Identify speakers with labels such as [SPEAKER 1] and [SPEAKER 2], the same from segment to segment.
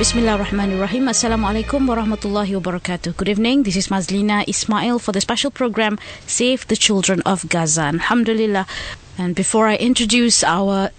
[SPEAKER 1] Bismillahirrahmanirrahim. Assalamu alaikum warahmatullahi wabarakatuh. Good evening. This is Mazlina Ismail for the special program Save the Children of Gaza. Alhamdulillah. And before I introduce our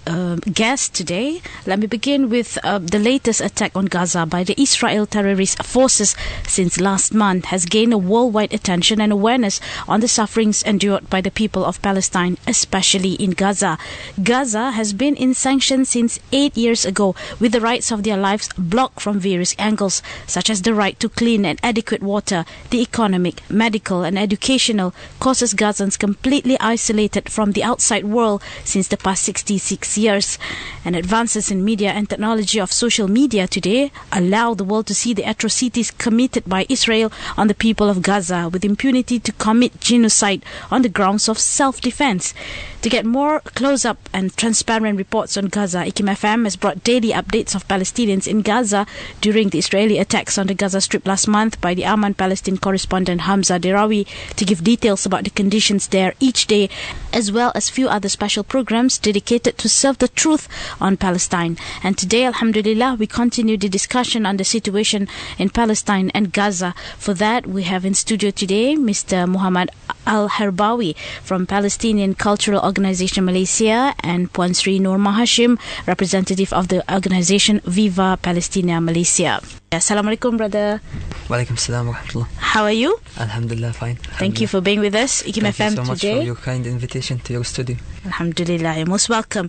[SPEAKER 1] guest today, let me begin with the latest attack on Gaza by the Israel terrorist forces since last month has gained a worldwide attention and awareness on the sufferings endured by the people of Palestine, especially in Gaza. Gaza has been in sanctions since 8 years ago, with the rights of their lives blocked from various angles, such as the right to clean and adequate water, the economic, medical and educational, causes Gazans completely isolated from the outside world since the past 66 years. And advances in media and technology of social media today allow the world to see the atrocities committed by Israel on the people of Gaza with impunity to commit genocide on the grounds of self-defense. To get more close-up and transparent reports on Gaza, IKIM FM has brought daily updates of Palestinians in Gaza during the Israeli attacks on the Gaza Strip last month by the Amman Palestine correspondent Hamza Derawi to give details about the conditions there each day, as well as few other special programs dedicated to serve the truth on Palestine. And today, alhamdulillah, we continue the discussion on the situation in Palestine and Gaza. For that, we have in studio today Mr. Muhammad Al-Herbawi from Palestinian Cultural Organization Malaysia and Puan Sri Nur Mahashim, representative of the organization Viva Palestina Malaysia. Assalamualaikum, brother.
[SPEAKER 2] Walaikum salam wa rahmatullah.
[SPEAKER 1] How are you?
[SPEAKER 2] Alhamdulillah, fine.
[SPEAKER 1] Thank you for being with us, IKIM FM
[SPEAKER 2] today. Thank you so much
[SPEAKER 1] today.
[SPEAKER 2] for your kind invitation to your studio.
[SPEAKER 1] Alhamdulillah, you're most welcome.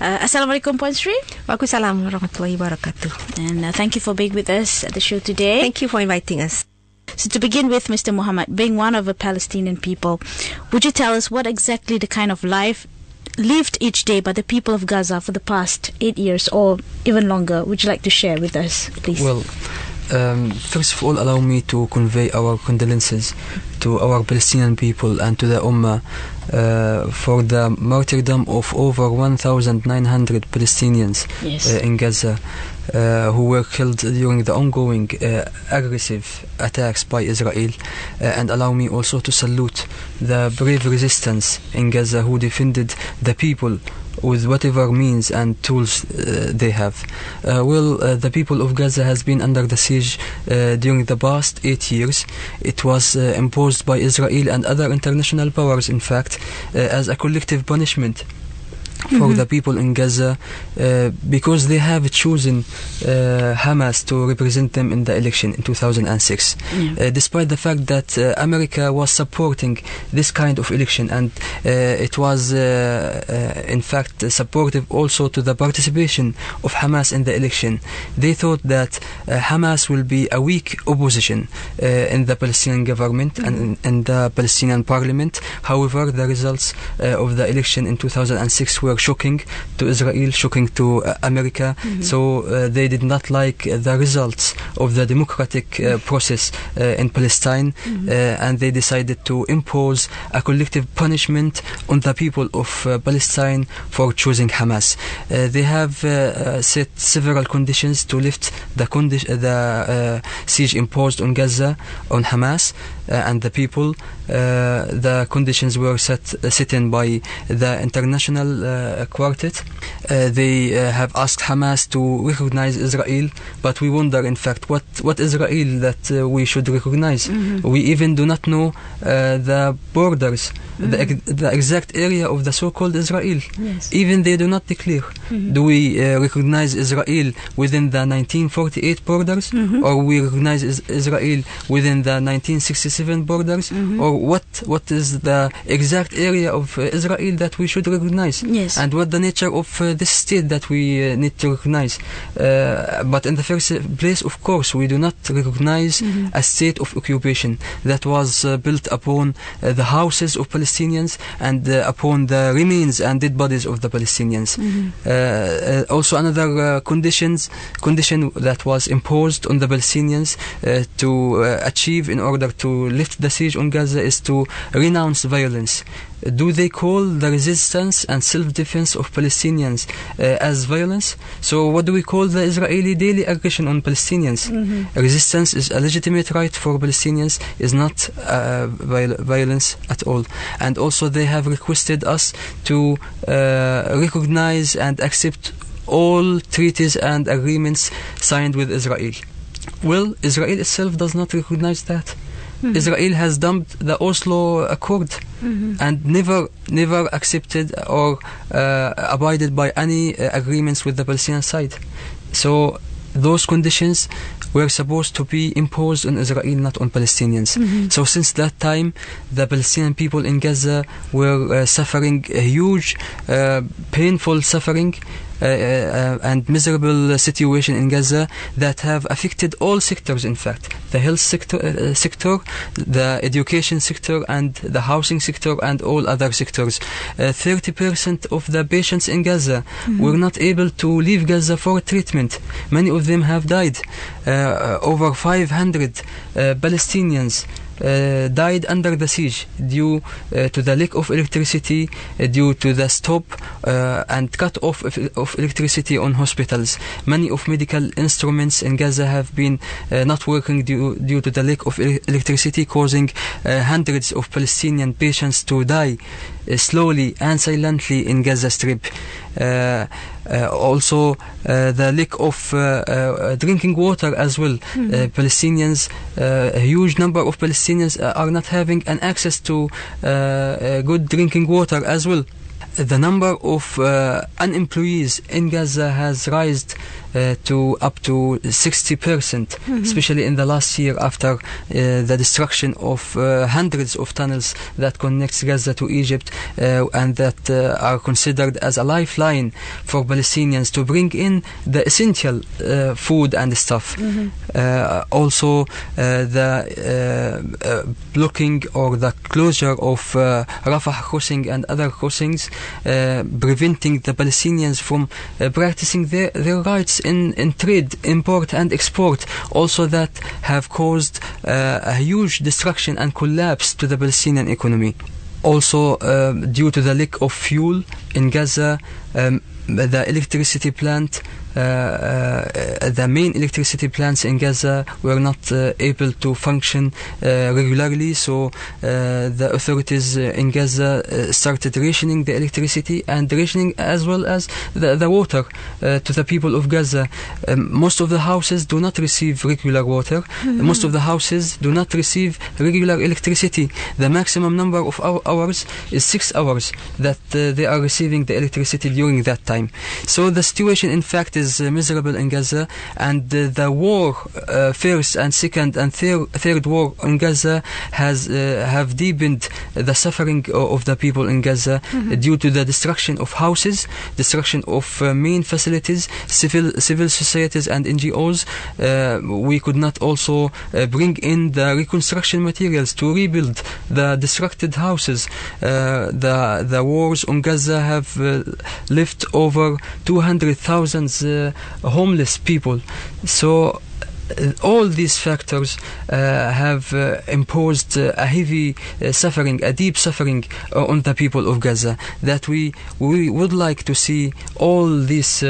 [SPEAKER 1] Assalamualaikum, Puan Sri.
[SPEAKER 3] Waalaikumsalam warahmatullahi wabarakatuh.
[SPEAKER 1] And thank you for being with us at the show today.
[SPEAKER 3] Thank you for inviting us.
[SPEAKER 1] So to begin with, Mr. Muhammad, being one of the Palestinian people, would you tell us what exactly the kind of life lived each day by the people of Gaza for the past 8 years or even longer? Would you like to share with us, please?
[SPEAKER 2] Well, first of all, allow me to convey our condolences to our Palestinian people and to the Ummah for the martyrdom of over 1,900 Palestinians in Gaza who were killed during the ongoing aggressive attacks by Israel. And allow me also to salute the brave resistance in Gaza who defended the people with whatever means and tools they have. The people of Gaza has been under the siege during the past 8 years. It was imposed by Israel and other international powers, in fact, as a collective punishment for the people in Gaza because they have chosen Hamas to represent them in the election in 2006, despite the fact that America was supporting this kind of election, and it was in fact supportive also to the participation of Hamas in the election. They thought that Hamas will be a weak opposition in the Palestinian government and in the Palestinian parliament. However, the results of the election in 2006 were shocking to Israel, shocking to America. So they did not like the results of the democratic process in Palestine, and they decided to impose a collective punishment on the people of Palestine for choosing Hamas. They have set several conditions to lift the siege imposed on Gaza, on Hamas and the people. The conditions were set in by the international quartet. They have asked Hamas to recognize Israel, but we wonder, in fact, what Israel that we should recognize. We even do not know the borders, the exact area of the so-called Israel. Even they do not declare. Do we recognize Israel within the 1948 borders, or we recognize Israel within the 1967 borders, or what is the exact area of Israel that we should recognize, and what the nature of this state that we need to recognize. But in the first place, of course, we do not recognize a state of occupation that was built upon the houses of Palestinians and upon the remains and dead bodies of the Palestinians. Also, another condition that was imposed on the Palestinians to achieve in order to lift the siege on Gaza is to renounce violence. Do they call the resistance and self-defense of Palestinians as violence? So what do we call the Israeli daily aggression on Palestinians? Resistance is a legitimate right for Palestinians, is not violence at all. And also they have requested us to recognize and accept all treaties and agreements signed with Israel. Well, Israel itself does not recognize that. Israel has dumped the Oslo Accord and never accepted or abided by any agreements with the Palestinian side. So those conditions were supposed to be imposed on Israel, not on Palestinians. So since that time, the Palestinian people in Gaza were suffering a huge, painful suffering and miserable situation in Gaza that have affected all sectors, in fact. The health sector, the education sector, and the housing sector, and all other sectors. 30% of the patients in Gaza were not able to leave Gaza for treatment. Many of them have died. Over 500 Palestinians died under the siege due to the lack of electricity, due to the stop and cut off of electricity on hospitals. Many of medical instruments in Gaza have been not working due to the lack of electricity, causing hundreds of Palestinian patients to die slowly and silently in Gaza Strip. Also the lack of drinking water as well. Palestinians, a huge number of Palestinians are not having an access to good drinking water as well. The number of unemployees in Gaza has risen to up to 60%, especially in the last year after the destruction of hundreds of tunnels that connects Gaza to Egypt and that are considered as a lifeline for Palestinians to bring in the essential food and stuff. Also the blocking or the closure of Rafah crossing and other crossings, preventing the Palestinians from practicing their rights in trade, import and export, also that have caused a huge destruction and collapse to the Palestinian economy. Also, due to the lack of fuel in Gaza, the electricity plant, the main electricity plants in Gaza were not able to function regularly, so the authorities in Gaza started rationing the electricity and rationing as well as the water to the people of Gaza. Most of the houses do not receive regular water. Most of the houses do not receive regular electricity. The maximum number of hours is 6 hours that they are receiving the electricity during that time. So the situation, in fact, is miserable in Gaza, and the war, first and second and third war in Gaza have deepened the suffering of the people in Gaza due to the destruction of houses, destruction of main facilities, civil societies and NGOs. We could not also bring in the reconstruction materials to rebuild the destructed houses. The wars on Gaza have left over 200,000 homeless people. So all these factors have imposed a heavy suffering, a deep suffering on the people of Gaza, that we would like to see all these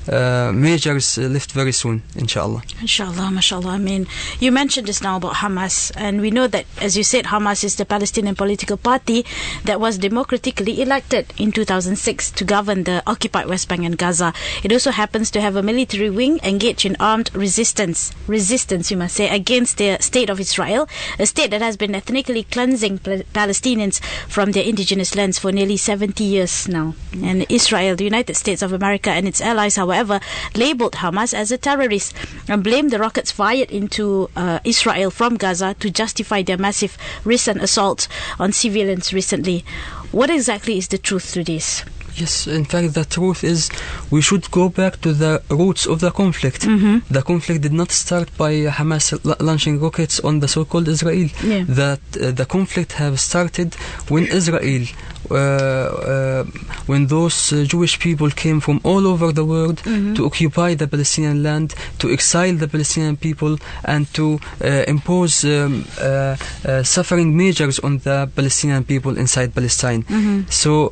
[SPEAKER 2] measures lift very soon, inshallah.
[SPEAKER 1] Inshallah, mashallah. I mean, you mentioned just now about Hamas, and we know that, as you said, Hamas is the Palestinian political party that was democratically elected in 2006 to govern the occupied West Bank and Gaza. It also happens to have a military wing engaged in armed resistance, you must say, against the state of Israel, a state that has been ethnically cleansing Palestinians from their indigenous lands for nearly 70 years now. And Israel, the United States of America and its allies, however, labeled Hamas as a terrorist and blamed the rockets fired into Israel from Gaza to justify their massive recent assaults on civilians recently. What exactly is the truth to this?
[SPEAKER 2] Yes, in fact, the truth is we should go back to the roots of the conflict. The conflict did not start by Hamas launching rockets on the so-called Israel. The conflict have started when Israel, when those Jewish people came from all over the world to occupy the Palestinian land, to exile the Palestinian people, and to impose suffering measures on the Palestinian people inside Palestine. So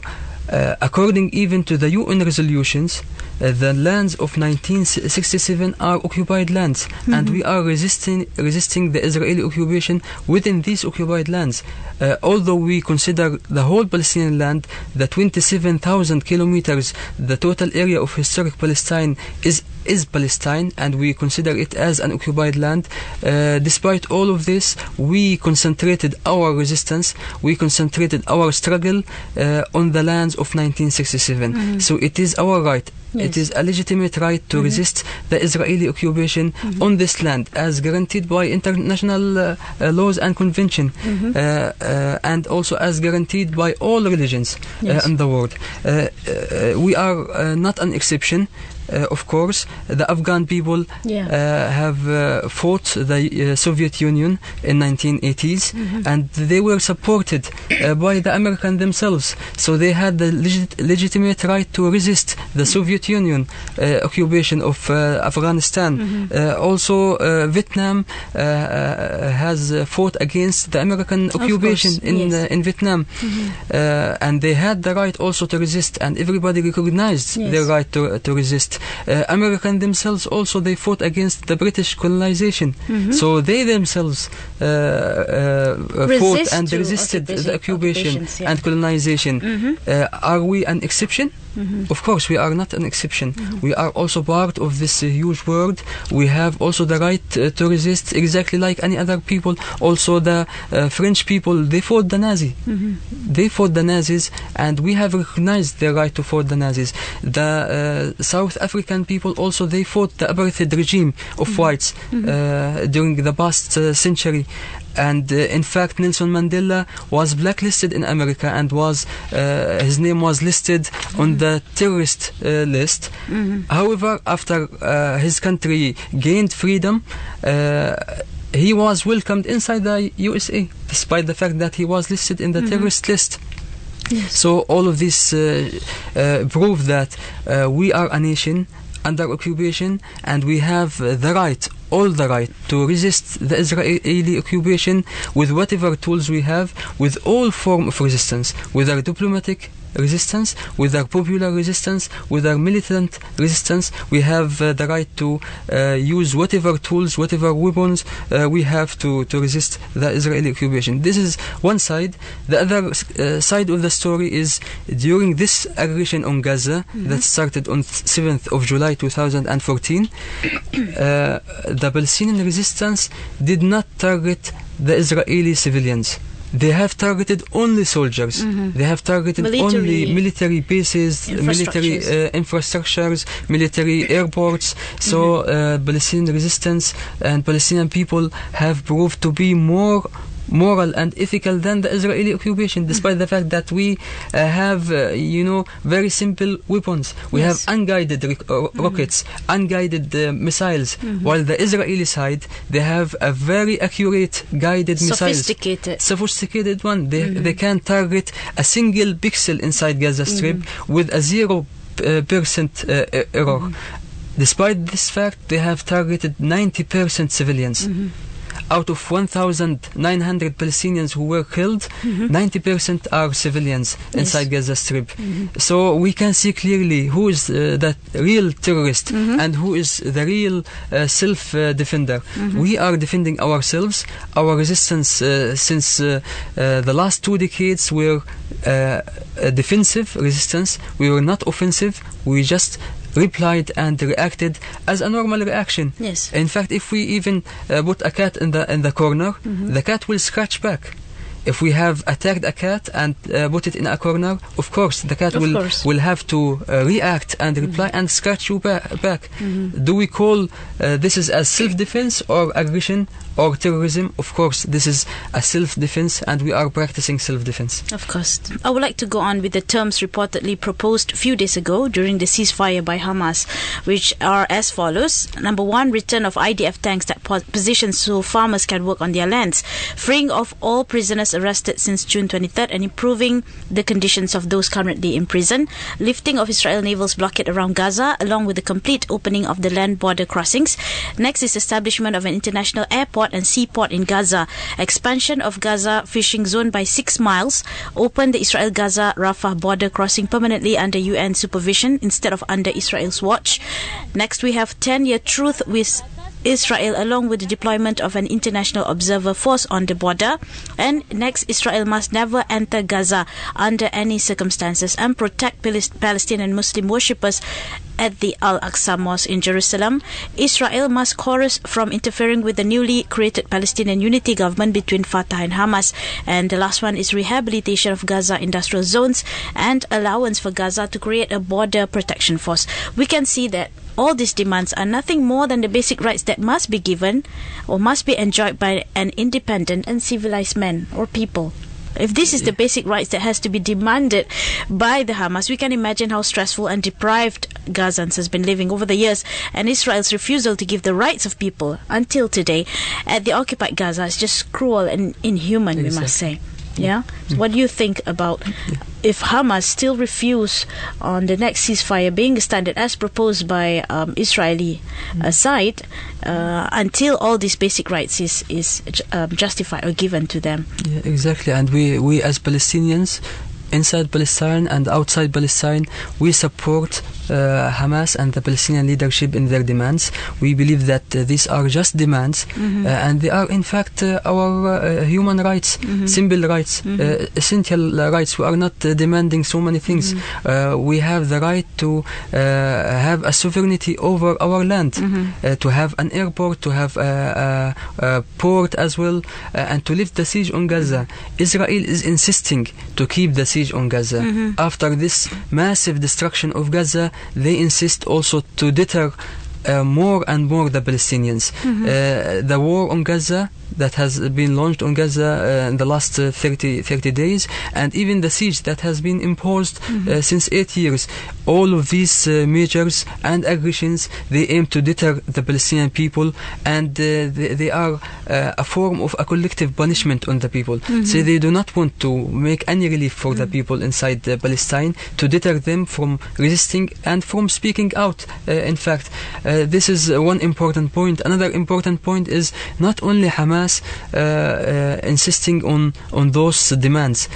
[SPEAKER 2] according even to the UN resolutions, the lands of 1967 are occupied lands, and we are resisting the Israeli occupation within these occupied lands. Although we consider the whole Palestinian land, the 27,000 kilometers, the total area of historic Palestine is Palestine, and we consider it as an occupied land. Despite all of this, we concentrated our resistance, we concentrated our struggle on the lands of 1967. So it is our right.
[SPEAKER 1] Yes.
[SPEAKER 2] It is a legitimate right to resist the Israeli occupation on this land, as guaranteed by international laws and convention, and also as guaranteed by all religions in the world. We are not an exception. Of course, the Afghan people have fought the Soviet Union in 1980s, and they were supported by the Americans themselves. So they had the legitimate right to resist the Soviet Union occupation of Afghanistan. Also, Vietnam has fought against the American occupation in Vietnam, and they had the right also to resist, and everybody recognized their right to resist. Americans themselves also, they fought against the British colonization, so they themselves fought and resisted the occupation and colonization. Are we an exception? Of course, we are not an exception. We are also part of this huge world. We have also the right to resist, exactly like any other people. Also, the French people, they fought the Nazis. They fought the Nazis, and we have recognized their right to fight the Nazis. The South African people also, they fought the apartheid regime of whites during the past century. And in fact, Nelson Mandela was blacklisted in America, and his name was listed on the terrorist list. However, after his country gained freedom, he was welcomed inside the USA, despite the fact that he was listed in the terrorist list. So all of this prove that we are a nation under occupation, and we have the right, all the right, to resist the Israeli occupation with whatever tools we have, with all form of resistance, whether diplomatic resistance, whether popular resistance, whether militant resistance. We have the right to use whatever tools, whatever weapons we have to resist the Israeli occupation. This is one side. The other side of the story is during this aggression on Gaza that started on 7th of July 2014, the Palestinian resistance did not target the Israeli civilians. They have targeted only soldiers. They have targeted only military bases, military infrastructures, military airports. So Palestinian resistance and Palestinian people have proved to be more moral and ethical than the Israeli occupation, despite the fact that we have, very simple weapons. We have unguided rockets, unguided missiles, while the Israeli side, they have a very accurate guided sophisticated one. They can target a single pixel inside Gaza Strip with a 0% error. Despite this fact, they have targeted 90% civilians. Out of 1,900 Palestinians who were killed, 90% are civilians inside Gaza Strip. So we can see clearly who is the real terrorist and who is the real self-defender. We are defending ourselves. Our resistance since the last 2 decades were defensive resistance. We were not offensive. We just replied and reacted as a normal reaction.
[SPEAKER 1] Yes.
[SPEAKER 2] In fact, if we even put a cat in the corner, the cat will scratch back. If we have attacked a cat and put it in a corner, of course the cat will have to react and reply and scratch you back. Do we call this is as self-defense or aggression or terrorism? Of course, this is a self-defense, and we are practicing self-defense.
[SPEAKER 1] Of course. I would like to go on with the terms reportedly proposed a few days ago during the ceasefire by Hamas, which are as follows. Number 1, return of IDF tanks that position so farmers can work on their lands, freeing of all prisoners arrested since June 23rd and improving the conditions of those currently in prison, lifting of Israel naval's blockade around Gaza, along with the complete opening of the land border crossings. Next is establishment of an international airport and seaport in Gaza, expansion of Gaza fishing zone by 6 miles, open the Israel-Gaza Rafah border crossing permanently under UN supervision instead of under Israel's watch. Next we have 10-year truce with Israel, along with the deployment of an international observer force on the border. And next, Israel must never enter Gaza under any circumstances and protect Palestinian Muslim worshippers at the Al-Aqsa Mosque in Jerusalem. Israel must chorus from interfering with the newly created Palestinian unity government between Fatah and Hamas. And the last one is rehabilitation of Gaza industrial zones and allowance for Gaza to create a border protection force. We can see that all these demands are nothing more than the basic rights that must be given or must be enjoyed by an independent and civilized man or people. If this is the basic rights that has to be demanded by the Hamas, we can imagine how stressful and deprived Gazans has been living over the years, and Israel's refusal to give the rights of people until today at the occupied Gaza is just cruel and inhuman, we must say. Yeah? So what do you think about if Hamas still refuse on the next ceasefire being extended as proposed by Israeli side until all these basic rights is justified or given to them?
[SPEAKER 2] Yeah, exactly. And we as Palestinians, inside Palestine and outside Palestine, we support Hamas and the Palestinian leadership in their demands. We believe that these are just demands, and they are in fact our human rights, simple rights, essential rights. We are not demanding so many things. We have the right to have a sovereignty over our land, to have an airport, to have a port as well, and to lift the siege on Gaza. Israel is insisting to keep the siege on Gaza. After this massive destruction of Gaza, they insist also to deter more and more the Palestinians. The war on Gaza that has been launched on Gaza in the last 30 days, and even the siege that has been imposed since 8 years. All of these measures and aggressions, they aim to deter the Palestinian people, and they are a form of a collective punishment on the people. So they do not want to make any relief for the people inside Palestine, to deter them from resisting and from speaking out. In fact, this is one important point. Another important point is not only Hamas insisting on those demands.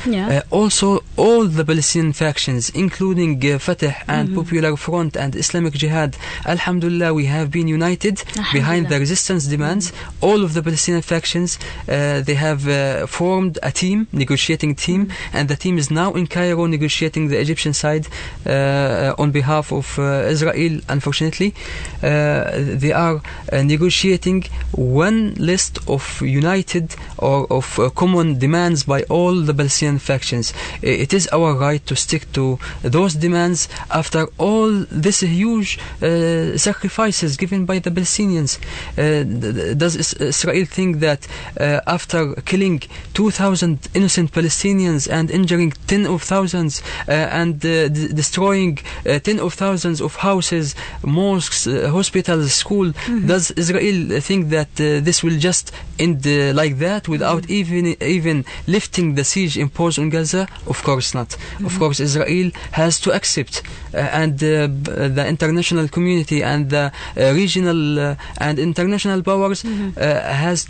[SPEAKER 2] Also, all the Palestinian factions, including Fatah and Popular Front and Islamic Jihad, Alhamdulillah, we have been united behind the resistance demands. All of the Palestinian factions, they have formed a team, negotiating team, and the team is now in Cairo negotiating the Egyptian side on behalf of Israel. Unfortunately, they are negotiating one list of united or of common demands by all the Palestinian factions. It is our right to stick to those demands after all this huge sacrifices given by the Palestinians. Does Israel think that after killing 2,000 innocent Palestinians and injuring 10 of thousands and destroying 10 of thousands of houses, mosques, hospitals, schools, does Israel think that this will just end like that without even lifting the siege imposed on Gaza? Of course not. Of course, Israel has to accept, and the international community and the regional and international powers have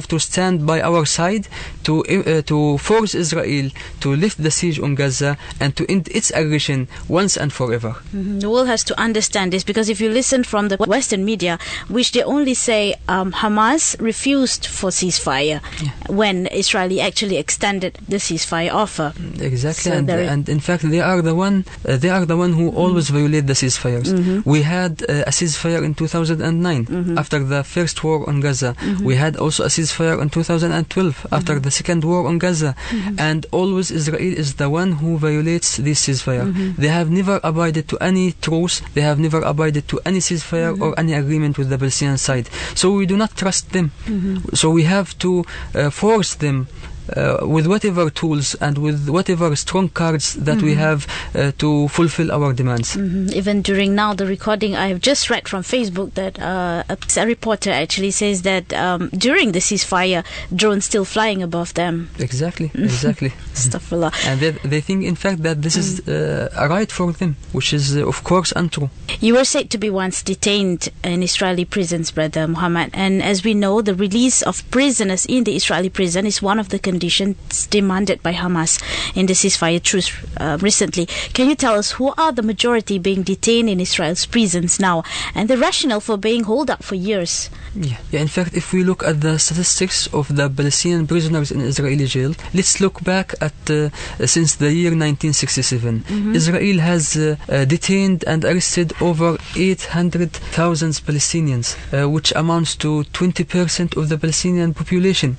[SPEAKER 2] to stand by our side to force Israel to lift the siege on Gaza and to end its aggression once and forever.
[SPEAKER 1] The world has to understand this, because if you listen from the Western media, which they only say Hamas refused for ceasefire when Israel actually extended the ceasefire offer.
[SPEAKER 2] Exactly, so and in fact they are the one who always violate the ceasefires. We had a ceasefire in 2009 after the first war on Gaza. We had also a ceasefire in 2012 after the second war on Gaza, and always Israel is the one who violates this ceasefire. They have never abided to any truce. They have never abided to any ceasefire or any agreement with the Palestinian side. So we do not trust them. So we have to force them with whatever tools and with whatever strong cards that we have to fulfill our demands.
[SPEAKER 1] Even during now the recording, I have just read from Facebook that a reporter actually says that during the ceasefire, drones still flying above them.
[SPEAKER 2] Exactly.
[SPEAKER 1] Astaghfirullah.
[SPEAKER 2] And they think, in fact, that this is a right for them, which is, of course, untrue.
[SPEAKER 1] You were said to be once detained in Israeli prisons, Brother Muhammad, and as we know, the release of prisoners in the Israeli prison is one of the conditions demanded by Hamas in the ceasefire truce recently. Can you tell us who are the majority being detained in Israel's prisons now, and the rationale for being holed up for years?
[SPEAKER 2] Yeah. In fact, if we look at the statistics of the Palestinian prisoners in Israeli jail, let's look back at since the year 1967. Israel has detained and arrested over 800,000 Palestinians, which amounts to 20% of the Palestinian population,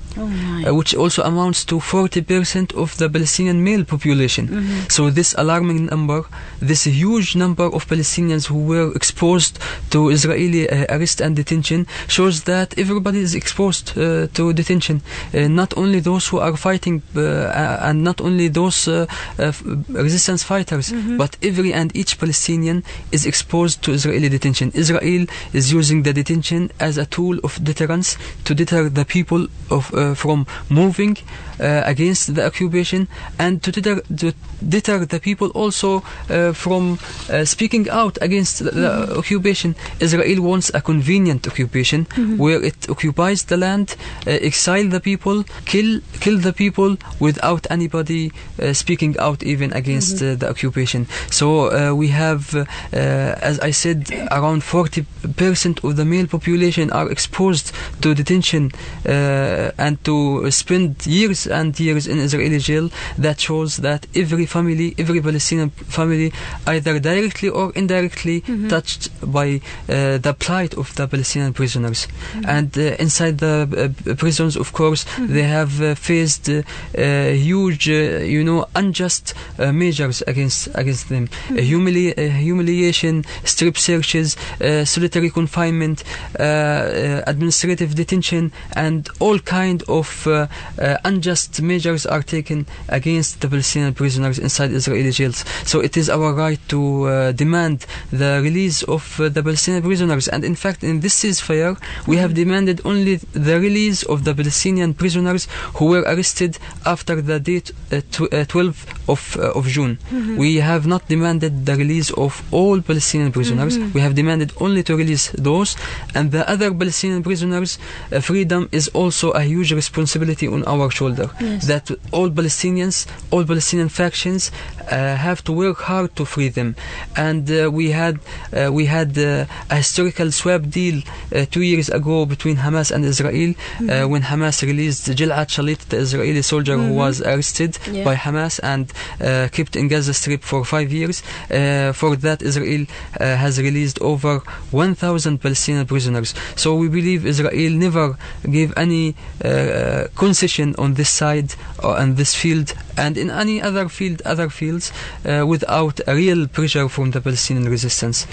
[SPEAKER 2] which also amounts to 40% of the Palestinian male population. So this alarming number, this huge number of Palestinians who were exposed to Israeli arrest and detention, shows that everybody is exposed to detention. Not only those who are fighting and not only those resistance fighters, but every and each Palestinian is exposed to Israeli detention. Israel is using the detention as a tool of deterrence to deter the people from moving against the occupation, and to deter the people also from speaking out against the occupation. Israel wants a convenient occupation where it occupies the land, exile the people, kill the people without anybody speaking out even against the occupation. So we have, as I said, around 40% of the male population are exposed to detention and to spend years and years in Israeli jail. That shows that every Palestinian family, either directly or indirectly touched by the plight of the Palestinian prisoners. And inside the prisons, of course, they have faced huge, unjust measures against them. Humiliation, strip searches, solitary confinement, administrative detention, and all kind of unjust measures are taken against the Palestinian prisoners inside Israeli jails. So it is our right to demand the release of the Palestinian prisoners. And in fact, in this ceasefire, we have demanded only the release of the Palestinian prisoners who were arrested after the date 12th of June. We have not demanded the release of all Palestinian prisoners. We have demanded only to release those, and the other Palestinian prisoners' freedom is also a huge responsibility on our shoulder. That all Palestinian factions have to work hard to free them. And we had a historical swap deal 2 years ago between Hamas and Israel when Hamas released Gilad Shalit, the Israeli soldier who was arrested by Hamas and kept in Gaza Strip for 5 years. For that, Israel has released over 1,000 Palestinian prisoners. So we believe Israel never gave any concession on this side or on this field, and in any other fields without a real pressure from the Palestinian resistance.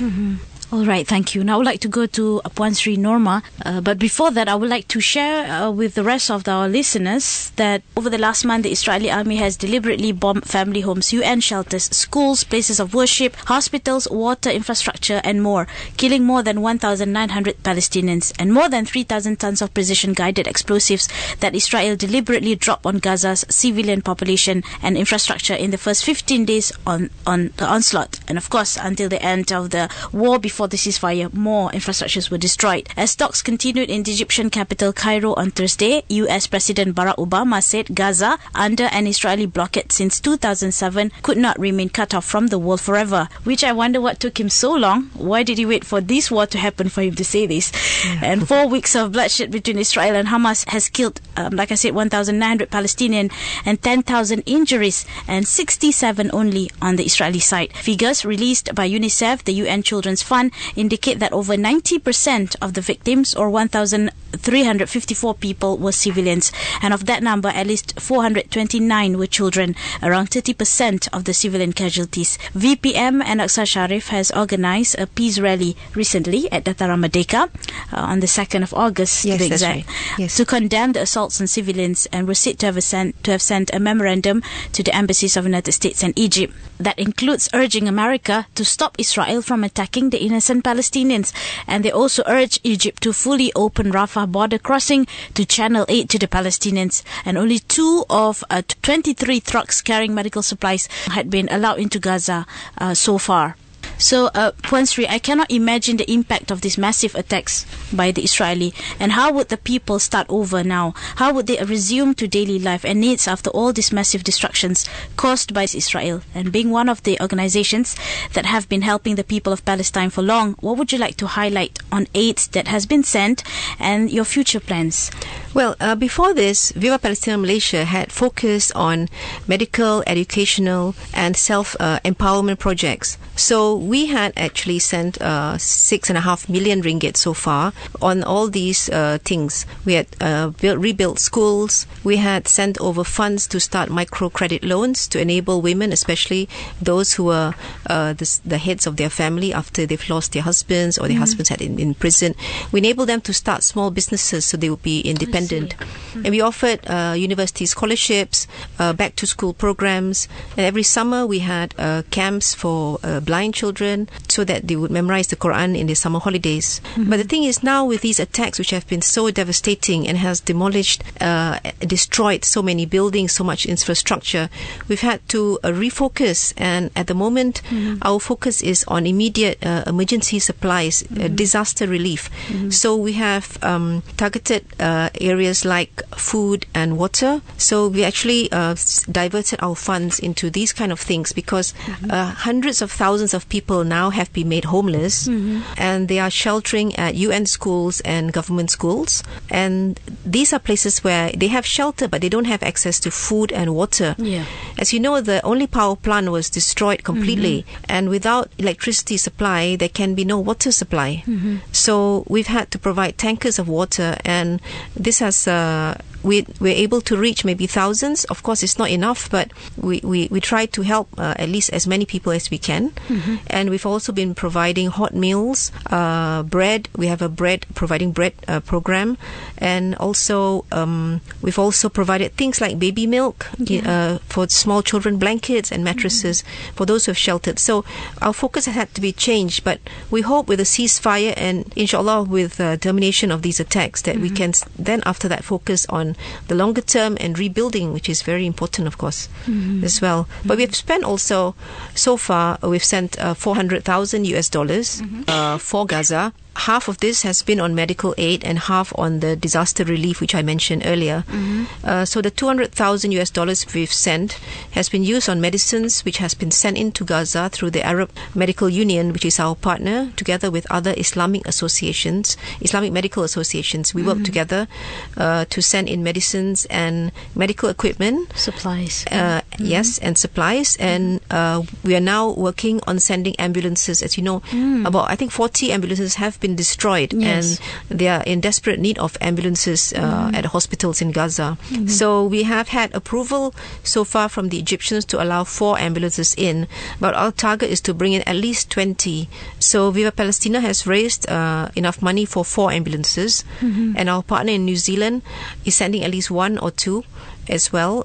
[SPEAKER 1] All right, thank you. Now I would like to go to Puan Sri Norma. But before that, I would like to share with the rest of our listeners that over the last month, the Israeli army has deliberately bombed family homes, UN shelters, schools, places of worship, hospitals, water infrastructure, and more, killing more than 1,900 Palestinians and more than 3,000 tons of precision-guided explosives that Israel deliberately dropped on Gaza's civilian population and infrastructure in the first 15 days on the onslaught. And of course, until the end of the war before the ceasefire, more infrastructures were destroyed. As talks continued in the Egyptian capital Cairo on Thursday, US President Barack Obama said Gaza, under an Israeli blockade since 2007, could not remain cut off from the world forever. Which I wonder what took him so long. Why did he wait for this war to happen for him to say this? And 4 weeks of bloodshed between Israel and Hamas has killed, like I said, 1,900 Palestinian and 10,000 injuries, and 67 only on the Israeli side. Figures released by UNICEF, the UN Children's Fund, indicate that over 90% of the victims, or 1,354 people, were civilians. And of that number, at least 429 were children, around 30% of the civilian casualties. VPM and Aqsa Sharif has organized a peace rally recently at Dataran Merdeka on the 2nd of August,
[SPEAKER 3] Yes,
[SPEAKER 1] to be
[SPEAKER 3] that's
[SPEAKER 1] exact,
[SPEAKER 3] right. Yes.
[SPEAKER 1] to condemn the assaults on civilians, and were said to have sent a memorandum to the embassies of the United States and Egypt that includes urging America to stop Israel from attacking the innocent Palestinians. And they also urge Egypt to fully open Rafah border crossing to channel aid to the Palestinians. And only 2 of 23 trucks carrying medical supplies had been allowed into Gaza so far. So, Puan Sri, I cannot imagine the impact of these massive attacks by the Israeli. And how would the people start over now? How would they resume to daily life and needs after all these massive destructions caused by Israel? And being one of the organizations that have been helping the people of Palestine for long, what would you like to highlight on aid that has been sent and your future plans?
[SPEAKER 3] Well, before this, Viva Palestina Malaysia had focused on medical, educational, and self-empowerment projects. So we had actually sent 6.5 million ringgit so far on all these things. We had rebuilt schools. We had sent over funds to start microcredit loans to enable women, especially those who were the heads of their family after they've lost their husbands or their husbands had in prison. We enabled them to start small businesses so they would be independent. And we offered university scholarships, back to school programs, and every summer we had camps for blind children so that they would memorize the Quran in their summer holidays. But the thing is, now with these attacks which have been so devastating and has demolished, destroyed so many buildings, so much infrastructure, we've had to refocus, and at the moment our focus is on immediate emergency supplies, disaster relief. So we have targeted areas like food and water. So we actually diverted our funds into these kind of things because hundreds of thousands of people now have been made homeless, and they are sheltering at UN schools and government schools. And these are places where they have shelter, but they don't have access to food and water.
[SPEAKER 1] Yeah.
[SPEAKER 3] As you know, the only power plant was destroyed completely, and without electricity supply, there can be no water supply. So we've had to provide tankers of water, and this has we're able to reach maybe thousands. Of course, it's not enough, but we try to help at least as many people as we can. And we've also been providing hot meals, bread. We have a providing bread program, and also we've also provided things like baby milk for small children, blankets and mattresses for those who have sheltered. So our focus has had to be changed, but we hope with a ceasefire and inshallah with termination of these attacks that we can then after that focus on the longer term and rebuilding, which is very important, of course, as well. But we've spent also, so far, we've sent $400,000 for Gaza. Half of this has been on medical aid and half on the disaster relief, which I mentioned earlier. So the $200,000 we've sent has been used on medicines, which has been sent into Gaza through the Arab Medical Union, which is our partner, together with other Islamic associations, Islamic medical associations. We work together to send in medicines and medical equipment.
[SPEAKER 1] Supplies.
[SPEAKER 3] Yes, and supplies. And we are now working on sending ambulances. As you know, about, I think, 40 ambulances have been destroyed, and they are in desperate need of ambulances at hospitals in Gaza. So we have had approval so far from the Egyptians to allow 4 ambulances in, but our target is to bring in at least 20. So Viva Palestina has raised enough money for 4 ambulances, and our partner in New Zealand is sending at least 1 or 2 as well,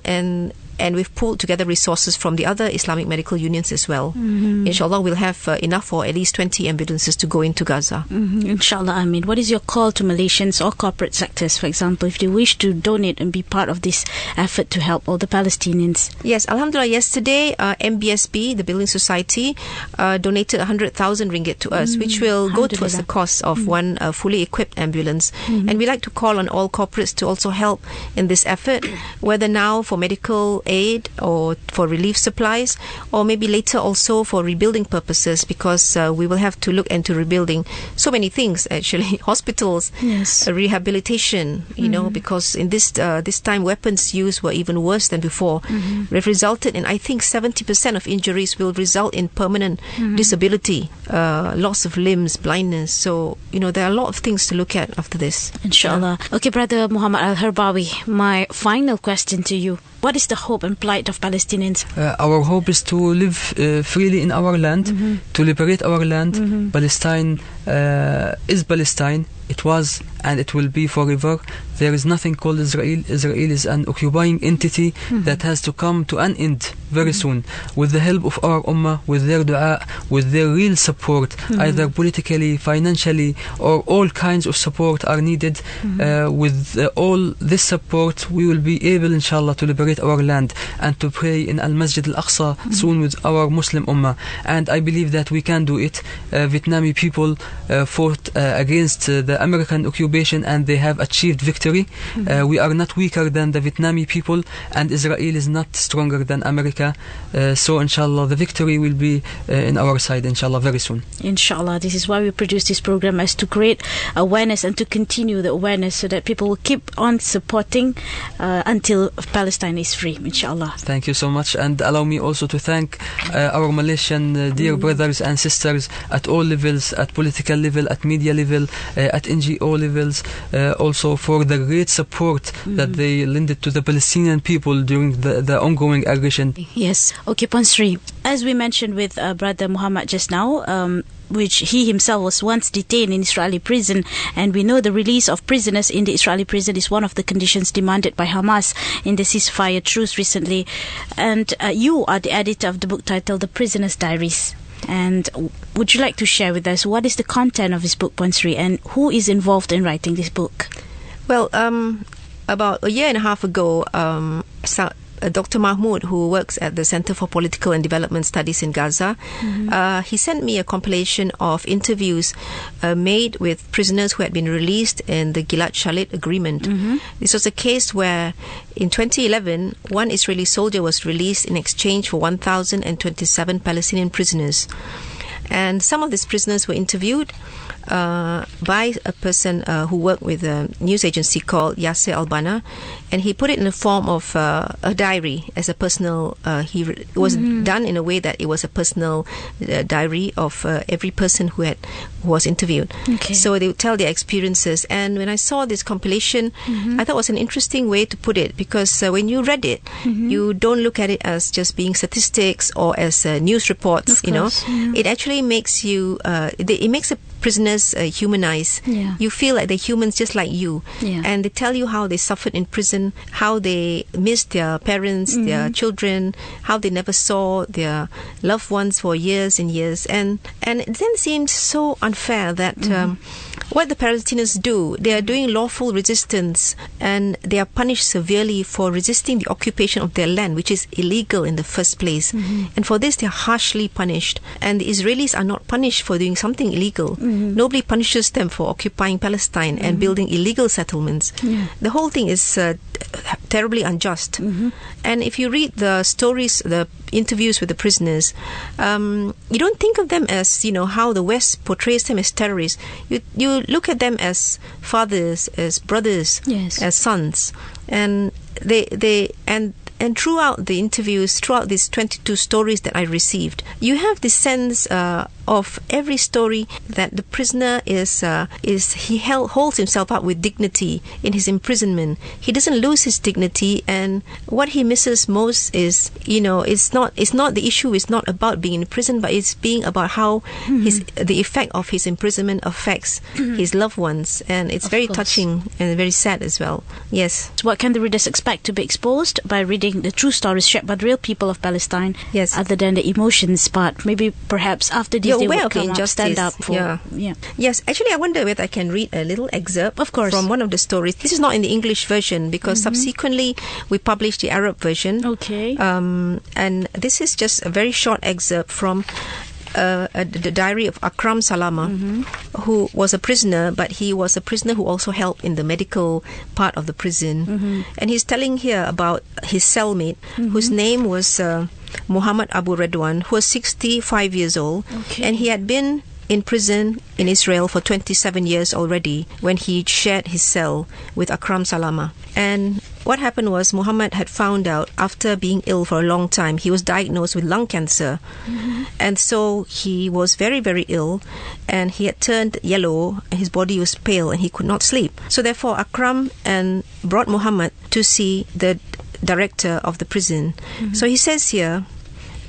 [SPEAKER 3] and we've pulled together resources from the other Islamic medical unions as well. Inshallah, we'll have enough for at least 20 ambulances to go into Gaza.
[SPEAKER 1] Inshallah, Amin. What is your call to Malaysians or corporate sectors, for example, if they wish to donate and be part of this effort to help all the Palestinians?
[SPEAKER 3] Yes, Alhamdulillah, yesterday MBSB, the Building Society, donated 100,000 ringgit to us, which will go towards the cost of one fully equipped ambulance. And we like to call on all corporates to also help in this effort, whether now for medical aid or for relief supplies, or maybe later also for rebuilding purposes, because we will have to look into rebuilding so many things actually. Hospitals,
[SPEAKER 1] Yes.
[SPEAKER 3] rehabilitation, because in this time weapons use were even worse than before. They've resulted in, I think, 70% of injuries will result in permanent disability, loss of limbs, blindness. So, there are a lot of things to look at after this.
[SPEAKER 1] Inshallah. Okay, Brother Muhammad Al-Harbawi, my final question to you. What is the hope and plight of Palestinians?
[SPEAKER 2] Our hope is to live freely in our land, to liberate our land. Palestine is Palestine. It was and it will be forever. There is nothing called Israel. Israel is an occupying entity that has to come to an end very soon, with the help of our ummah, with their dua, with their real support, either politically, financially, or all kinds of support are needed. With all this support, we will be able, inshallah, to liberate our land and to pray in Al-Masjid Al-Aqsa soon with our Muslim ummah. And I believe that we can do it. Vietnamese people fought against the American occupation, and they have achieved victory. We are not weaker than the Vietnamese people, and Israel is not stronger than America. So inshallah the victory will be in our side, inshallah, very soon.
[SPEAKER 1] Inshallah. This is why we produce this program, as to create awareness and to continue the awareness, so that people will keep on supporting until Palestine is free, inshallah.
[SPEAKER 2] Thank you so much, and allow me also to thank our Malaysian dear brothers and sisters at all levels, at political level, at media level, at NGO levels, also for the great support that they lended to the Palestinian people during the ongoing aggression.
[SPEAKER 1] Yes. Okay, Ponsri, as we mentioned with Brother Muhammad just now, which he himself was once detained in Israeli prison, and we know the release of prisoners in the Israeli prison is one of the conditions demanded by Hamas in the ceasefire truce recently. And you are the editor of the book titled The Prisoner's Diaries. And would you like to share with us what is the content of this book, Ponsri, and who is involved in writing this book?
[SPEAKER 3] Well, about a year and a half ago, Dr. Mahmoud, who works at the Center for Political and Development Studies in Gaza, he sent me a compilation of interviews made with prisoners who had been released in the Gilad Shalit agreement. This was a case where in 2011, one Israeli soldier was released in exchange for 1,027 Palestinian prisoners. And some of these prisoners were interviewed by a person who worked with a news agency called Yasser Albana, and he put it in the form of a diary as a personal. It was done in a way that it was a personal diary of every person who was interviewed.
[SPEAKER 1] Okay.
[SPEAKER 3] So they would tell their experiences. And when I saw this compilation, I thought it was an interesting way to put it, because when you read it, you don't look at it as just being statistics or as news reports. It actually makes you. It makes the prisoners humanized.
[SPEAKER 1] Yeah.
[SPEAKER 3] You feel like they're humans just like you.
[SPEAKER 1] Yeah.
[SPEAKER 3] And they tell you how they suffered in prison, how they missed their parents, their children, how they never saw their loved ones for years and years. And it then seemed so unfair that what the Palestinians do, they are doing lawful resistance, and they are punished severely for resisting the occupation of their land, which is illegal in the first place. And for this, they are harshly punished. And the Israelis are not punished for doing something illegal. Nobody punishes them for occupying Palestine and building illegal settlements. The whole thing is terribly unjust. And if you read the stories, the interviews with the prisoners, you don't think of them as, how the West portrays them as terrorists. You look at them as fathers, as brothers,
[SPEAKER 1] Yes.
[SPEAKER 3] as sons, and and throughout the interviews, throughout these 22 stories that I received, you have this sense of every story that the prisoner holds himself up with dignity in his imprisonment. He doesn't lose his dignity, and what he misses most is, it's not the issue is not about being in prison, but it's being about how the effect of his imprisonment affects his loved ones, and it's very touching and very sad as well. Yes.
[SPEAKER 1] So what can the readers expect to be exposed by reading the true stories shared by the real people of Palestine?
[SPEAKER 3] Yes.
[SPEAKER 1] Other than the emotions part, maybe perhaps after this they
[SPEAKER 3] aware
[SPEAKER 1] will
[SPEAKER 3] of
[SPEAKER 1] come up, stand up for.
[SPEAKER 3] Yeah. Yes, actually, I wonder whether I can read a little excerpt
[SPEAKER 1] Of course.
[SPEAKER 3] from one of the stories. This is not in the English version, because subsequently we published the Arab version.
[SPEAKER 1] Okay.
[SPEAKER 3] And this is just a very short excerpt from the diary of Akram Salama, who was a prisoner, but he was a prisoner who also helped in the medical part of the prison. And he's telling here about his cellmate, whose name was Muhammad Abu Redwan, who was 65 years old, and he had been in prison in Israel for 27 years already when he shared his cell with Akram Salama. And what happened was Muhammad had found out after being ill for a long time, he was diagnosed with lung cancer. And so he was very, very ill, and he had turned yellow, and his body was pale, and he could not sleep. So therefore Akram brought Muhammad to see the director of the prison. So he says here,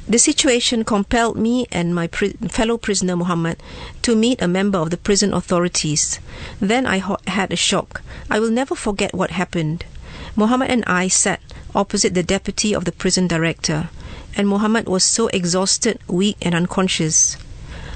[SPEAKER 3] the situation compelled me and my fellow prisoner Muhammad to meet a member of the prison authorities. Then I had a shock. I will never forget what happened. Muhammad and I sat opposite the deputy of the prison director, and Muhammad was so exhausted, weak and unconscious.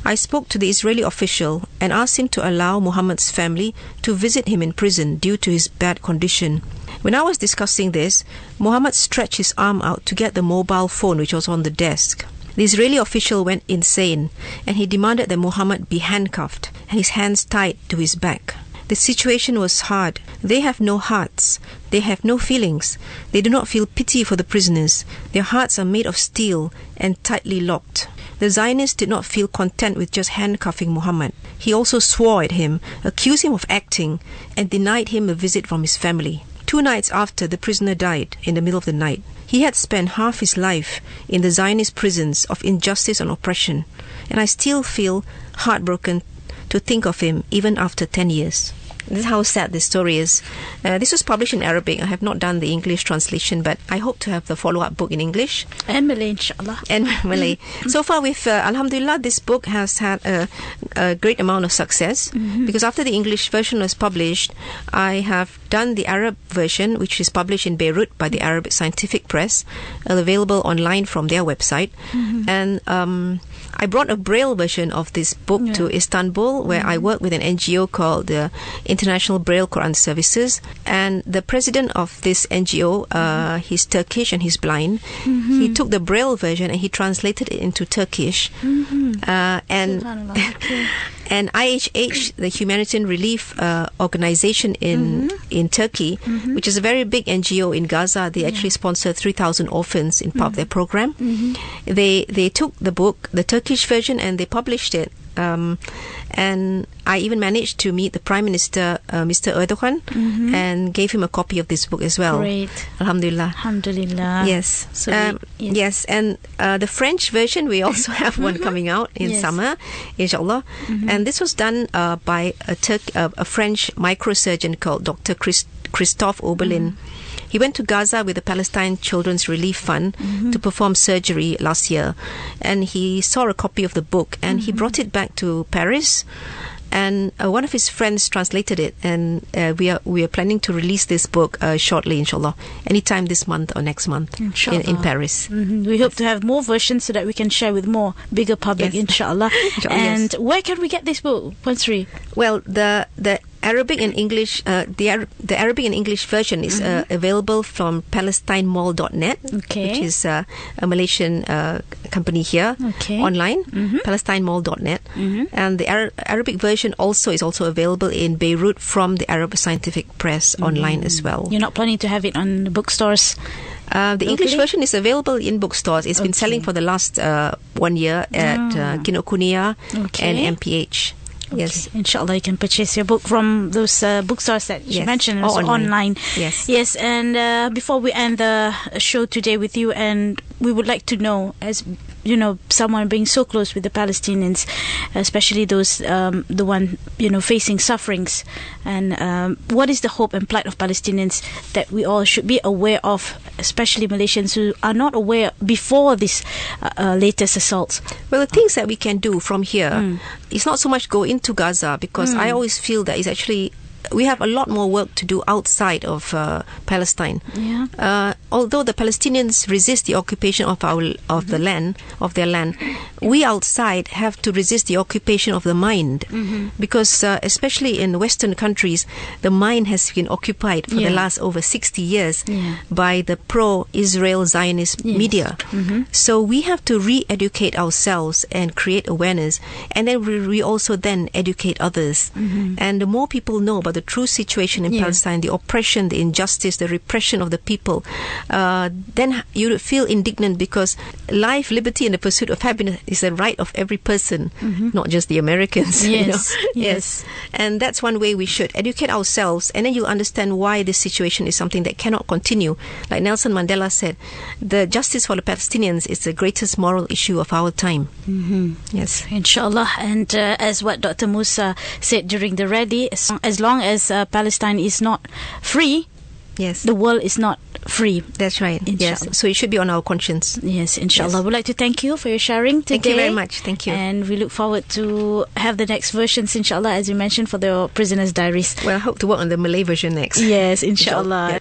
[SPEAKER 3] I spoke to the Israeli official and asked him to allow Muhammad's family to visit him in prison due to his bad condition. When I was discussing this, Muhammad stretched his arm out to get the mobile phone which was on the desk. The Israeli official went insane, and he demanded that Muhammad be handcuffed and his hands tied to his back. The situation was hard. They have no hearts. They have no feelings. They do not feel pity for the prisoners. Their hearts are made of steel and tightly locked. The Zionists did not feel content with just handcuffing Muhammad. He also swore at him, accused him of acting, and denied him a visit from his family. 2 nights after, the prisoner died in the middle of the night. He had spent half his life in the Zionist prisons of injustice and oppression, and I still feel heartbroken to think of him even after 10 years. This is how sad this story is. This was published in Arabic. I have not done the English translation, but I hope to have the follow-up book in English.
[SPEAKER 1] And Malay, inshallah.
[SPEAKER 3] And Malay. So far, with Alhamdulillah, this book has had a great amount of success, because after the English version was published, I have done the Arab version, which is published in Beirut by the Arabic Scientific Press, available online from their website. And I brought a Braille version of this book to Istanbul, where I work with an NGO called the International Braille Quran Services. And the president of this NGO, he's Turkish and he's blind. He took the Braille version and he translated it into Turkish. And IHH, the Humanitarian Relief Organization in Turkey, which is a very big NGO in Gaza, they actually sponsor 3,000 orphans in part of their program. They took the book, the Turkish version, and they published it. And I even managed to meet the Prime Minister, Mr. Erdogan, and gave him a copy of this book as well.
[SPEAKER 1] Great.
[SPEAKER 3] Alhamdulillah.
[SPEAKER 1] Alhamdulillah.
[SPEAKER 3] Yes.
[SPEAKER 1] So
[SPEAKER 3] yes. And the French version, we also have one coming out in summer, inshallah. And this was done by a French microsurgeon called Dr. Christophe Oberlin. He went to Gaza with the Palestine Children's Relief Fund to perform surgery last year, and he saw a copy of the book, and he brought it back to Paris, and one of his friends translated it, and we are planning to release this book shortly, inshallah, anytime this month or next month in Paris.
[SPEAKER 1] We hope to have more versions so that we can share with more bigger public, inshallah. And where can we get this book, Pansri?
[SPEAKER 3] Well, the Arabic and English, the Arabic and English version is available from PalestineMall.net, which is a Malaysian company here online, PalestineMall.net, and the Arabic version is also available in Beirut from the Arab Scientific Press online as well.
[SPEAKER 1] You're not planning to have it on the bookstores?
[SPEAKER 3] The English version is available in bookstores. It's been selling for the last 1 year at Kinokuniya and MPH. Yes,
[SPEAKER 1] inshallah, you can purchase your book from those bookstores that you mentioned, also online. Yes. And before we end the show today with you, and we would like to know, as you know, someone being so close with the Palestinians, especially those the one facing sufferings, and what is the hope and plight of Palestinians that we all should be aware of, especially Malaysians who are not aware before this latest assaults?
[SPEAKER 3] Well, the things that we can do from here is not so much go into Gaza, because I always feel that it's actually we have a lot more work to do outside of Palestine. although the Palestinians resist the occupation of their land, we outside have to resist the occupation of the mind, because especially in Western countries, the mind has been occupied for the last over 60 years by the pro-Israel Zionist media. So we have to re-educate ourselves and create awareness, and then we also then educate others. And the more people know about the true situation in Palestine, the oppression, the injustice, the repression of the people, then you feel indignant, because life, liberty, and the pursuit of happiness is a right of every person, not just the Americans. Yes. And that's one way we should educate ourselves, and then you'll understand why this situation is something that cannot continue. Like Nelson Mandela said, the justice for the Palestinians is the greatest moral issue of our time. Yes.
[SPEAKER 1] Inshallah. And as what Dr. Musa said during the rally, as long as Palestine is not free, the world is not free.
[SPEAKER 3] That's right. Yes. So it should be on our conscience.
[SPEAKER 1] Yes, inshallah. We'd like to thank you for your sharing today.
[SPEAKER 3] Thank you very much. Thank you.
[SPEAKER 1] And we look forward to have the next versions, inshallah, as you mentioned, for the Prisoner's Diaries.
[SPEAKER 3] Well, I hope to work on the Malay version next.
[SPEAKER 1] Yes, inshallah.